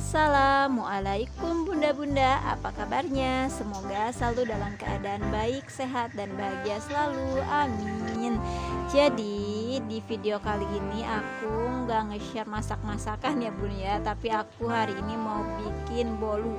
Assalamualaikum bunda-bunda, apa kabarnya? Semoga selalu dalam keadaan baik, sehat, dan bahagia selalu, amin. Jadi di video kali ini aku nggak nge-share masak-masakan ya bun ya, tapi aku hari ini mau bikin bolu.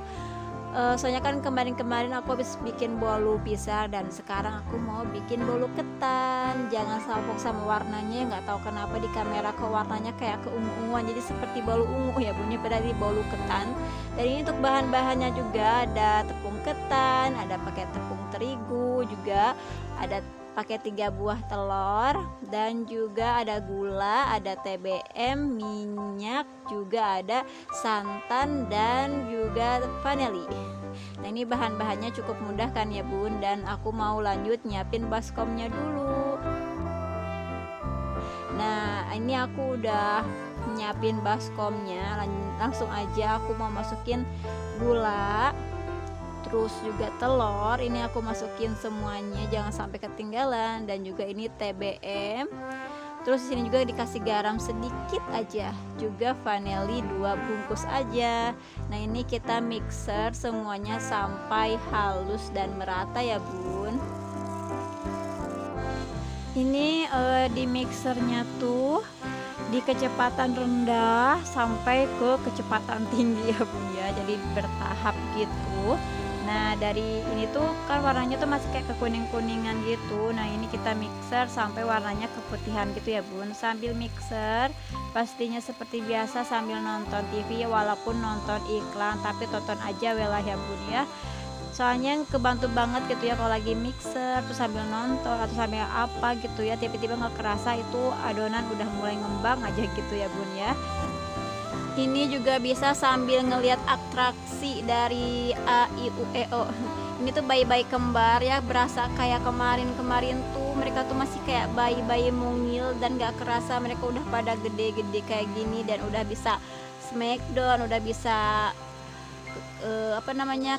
Soalnya kan kemarin-kemarin aku habis bikin bolu pisang dan sekarang aku mau bikin bolu ketan. Jangan salpok sama warnanya, nggak tahu kenapa di kamera ke warnanya kayak keungu-unguan, jadi seperti bolu ungu ya bunyi, padahal di bolu ketan. Dan ini untuk bahan-bahannya juga ada tepung ketan, ada pakai tepung terigu juga, ada pakai 3 buah telur, dan juga ada gula, ada TBM, minyak, juga ada santan dan juga vanili. Nah ini bahan-bahannya cukup mudah kan ya bun, dan aku mau lanjut nyiapin baskomnya dulu. Nah ini aku udah nyiapin baskomnya, langsung aja aku mau masukin gula, terus juga telur. Ini aku masukin semuanya, jangan sampai ketinggalan. Dan juga ini TBM, terus sini juga dikasih garam sedikit aja, juga vanili 2 bungkus aja. Nah ini kita mixer semuanya sampai halus dan merata ya bun. Ini di mixernya tuh di kecepatan rendah sampai ke kecepatan tinggi ya bun ya, jadi bertahap gitu. Nah dari ini tuh kan warnanya tuh masih kayak kekuning-kuningan gitu. Nah ini kita mixer sampai warnanya keputihan gitu ya bun. Sambil mixer pastinya seperti biasa sambil nonton TV, walaupun nonton iklan tapi tonton aja welah ya bun ya. Soalnya kebantu banget gitu ya kalau lagi mixer terus sambil nonton atau sambil apa gitu ya, tiba-tiba nggak kerasa itu adonan udah mulai ngembang aja gitu ya bun ya. Ini juga bisa sambil ngelihat atraksi dari A I U E O. Ini tuh bayi-bayi kembar ya, berasa kayak kemarin-kemarin tuh mereka tuh masih kayak bayi-bayi mungil, dan gak kerasa mereka udah pada gede-gede kayak gini dan udah bisa smackdown, udah bisa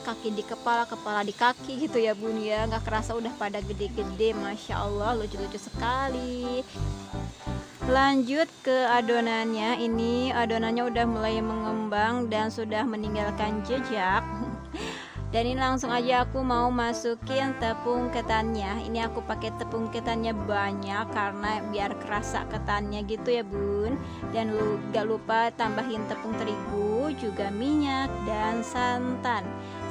kaki di kepala, kepala di kaki gitu ya bun ya. Nggak kerasa udah pada gede-gede, masya Allah, lucu-lucu sekali. Lanjut ke adonannya. Ini adonannya udah mulai mengembang dan sudah meninggalkan jejak. Dan ini langsung aja aku mau masukin tepung ketannya. Ini aku pakai tepung ketannya banyak karena biar kerasa ketannya gitu ya bun. Dan gak lupa tambahin tepung terigu, juga minyak dan santan.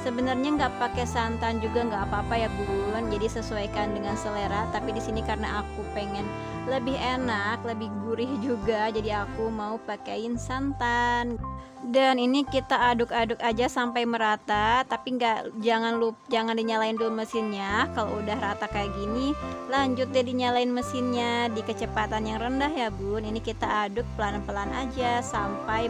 Sebenarnya nggak pakai santan juga nggak apa-apa ya bun, jadi sesuaikan dengan selera. Tapi di sini karena aku pengen lebih enak, lebih gurih juga, jadi aku mau pakaiin santan. Dan ini kita aduk-aduk aja sampai merata, tapi jangan dinyalain dulu mesinnya. Kalau udah rata kayak gini, lanjut deh dinyalain mesinnya di kecepatan yang rendah ya bun. Ini kita aduk pelan-pelan aja sampai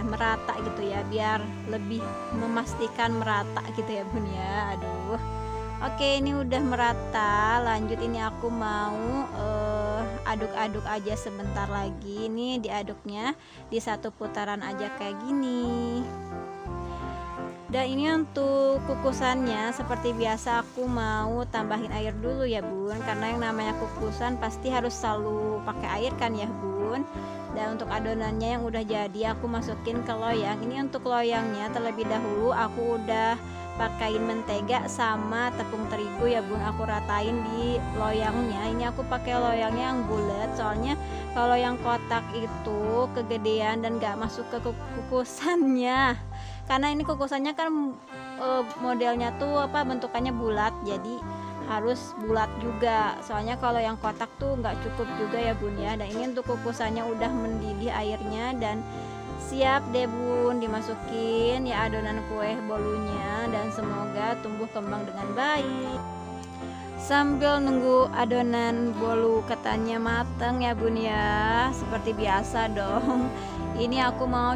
merata gitu ya, biar lebih memastikan merata gitu ya bun ya. Aduh, oke ini udah merata. Lanjut ini aku mau aduk-aduk aja sebentar lagi. Ini diaduknya di 1 putaran aja kayak gini. Dan ini untuk kukusannya seperti biasa aku mau tambahin air dulu ya bun, karena yang namanya kukusan pasti harus selalu pakai air kan ya bun. Dan untuk adonannya yang udah jadi aku masukin ke loyang. Ini untuk loyangnya terlebih dahulu aku udah pakaiin mentega sama tepung terigu ya bun, aku ratain di loyangnya. Ini aku pakai loyangnya yang bulat, soalnya kalau yang kotak itu kegedean dan gak masuk ke kukusannya. Karena ini kukusannya kan modelnya tuh bentukannya bulat, jadi harus bulat juga. Soalnya kalau yang kotak tuh nggak cukup juga ya bun ya. Dan ini untuk kukusannya udah mendidih airnya dan siap deh bun dimasukin ya adonan kue bolunya, dan semoga tumbuh kembang dengan baik. Sambil nunggu adonan bolu ketannya mateng ya bun ya, seperti biasa dong. Ini aku mau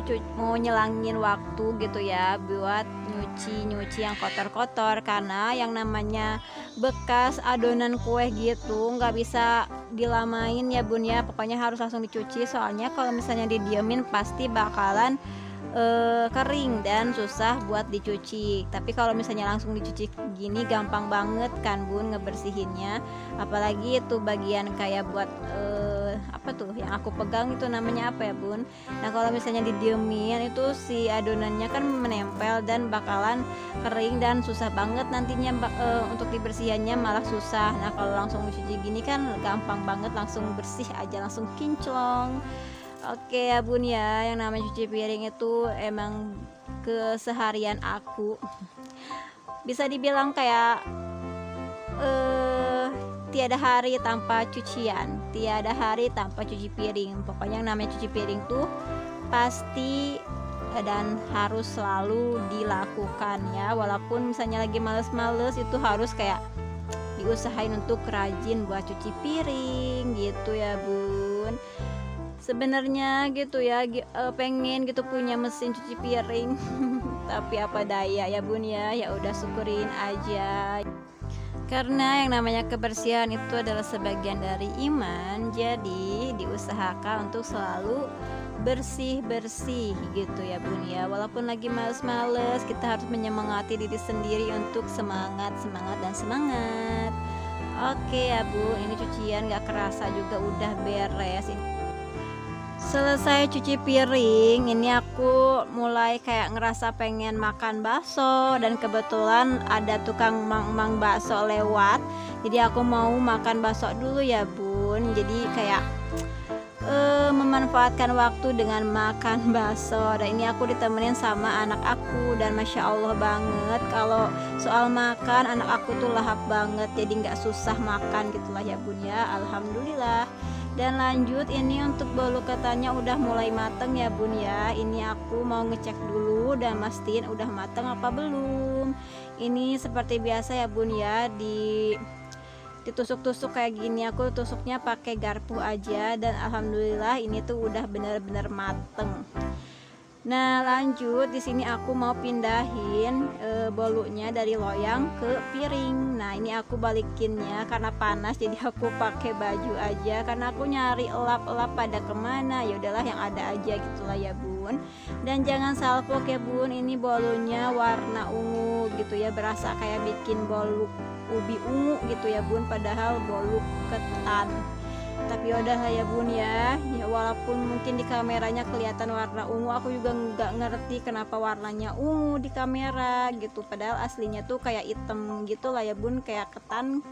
nyelangin waktu gitu ya buat nyuci yang kotor-kotor, karena yang namanya bekas adonan kue gitu nggak bisa dilamain ya bun ya. Pokoknya harus langsung dicuci, soalnya kalau misalnya didiemin pasti bakalan kering dan susah buat dicuci. Tapi kalau misalnya langsung dicuci gini gampang banget kan bun ngebersihinnya. Apalagi itu bagian kayak buat apa tuh yang aku pegang itu namanya apa ya bun. Nah kalau misalnya didiemin itu si adonannya kan menempel dan bakalan kering dan susah banget nantinya untuk dibersihannya malah susah. Nah kalau langsung cuci gini kan gampang banget, langsung bersih aja, langsung kinclong. Oke ya bun ya, yang namanya cuci piring itu emang keseharian aku, bisa dibilang kayak tiada hari tanpa cucian, tiada hari tanpa cuci piring. Pokoknya yang namanya cuci piring tuh pasti dan harus selalu dilakukan ya. Walaupun misalnya lagi males-males itu harus kayak diusahain untuk rajin buat cuci piring gitu ya bun. Sebenarnya gitu ya, pengen gitu punya mesin cuci piring tapi apa daya ya bun ya, ya udah syukurin aja. Karena yang namanya kebersihan itu adalah sebagian dari iman, jadi diusahakan untuk selalu bersih-bersih gitu ya bun ya. Walaupun lagi males-males, kita harus menyemangati diri sendiri untuk semangat dan semangat. Oke ya bu, ini cucian gak kerasa juga udah beres. Selesai cuci piring, ini aku mulai kayak ngerasa pengen makan bakso, dan kebetulan ada tukang mang bakso lewat, jadi aku mau makan bakso dulu ya bun. Jadi kayak memanfaatkan waktu dengan makan bakso, dan ini aku ditemenin sama anak aku, dan masya Allah banget kalau soal makan anak aku tuh lahap banget, jadi nggak susah makan gitulah ya bun ya, alhamdulillah. Dan lanjut, ini untuk bolu ketannya udah mulai mateng ya bun ya. Ini aku mau ngecek dulu dan mastiin udah mateng apa belum. Ini seperti biasa ya bun ya, ditusuk-tusuk kayak gini. Aku tusuknya pakai garpu aja, dan alhamdulillah ini tuh udah bener-bener mateng. Nah lanjut, di sini aku mau pindahin bolunya dari loyang ke piring. Nah ini aku balikinnya karena panas, jadi aku pakai baju aja karena aku nyari elap-elap pada kemana. Ya udahlah yang ada aja gitulah ya bun. Dan jangan salpok ya bun, ini bolunya warna ungu gitu ya, berasa kayak bikin bolu ubi ungu gitu ya bun, padahal bolu ketan. Tapi udah lah ya bun ya, walaupun mungkin di kameranya kelihatan warna ungu, aku juga nggak ngerti kenapa warnanya ungu di kamera gitu, padahal aslinya tuh kayak hitam gitu lah ya bun, kayak ketan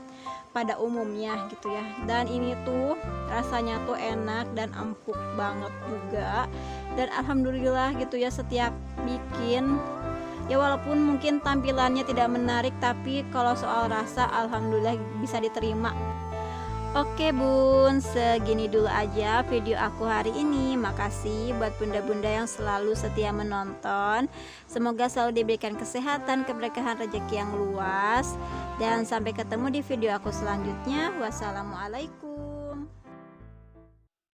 pada umumnya gitu ya. Dan ini tuh rasanya tuh enak dan empuk banget juga, dan alhamdulillah gitu ya, setiap bikin ya walaupun mungkin tampilannya tidak menarik, tapi kalau soal rasa alhamdulillah bisa diterima. Oke bun, segini dulu aja video aku hari ini. Makasih buat bunda-bunda yang selalu setia menonton. Semoga selalu diberikan kesehatan, keberkahan, rezeki yang luas. Dan sampai ketemu di video aku selanjutnya. Wassalamualaikum.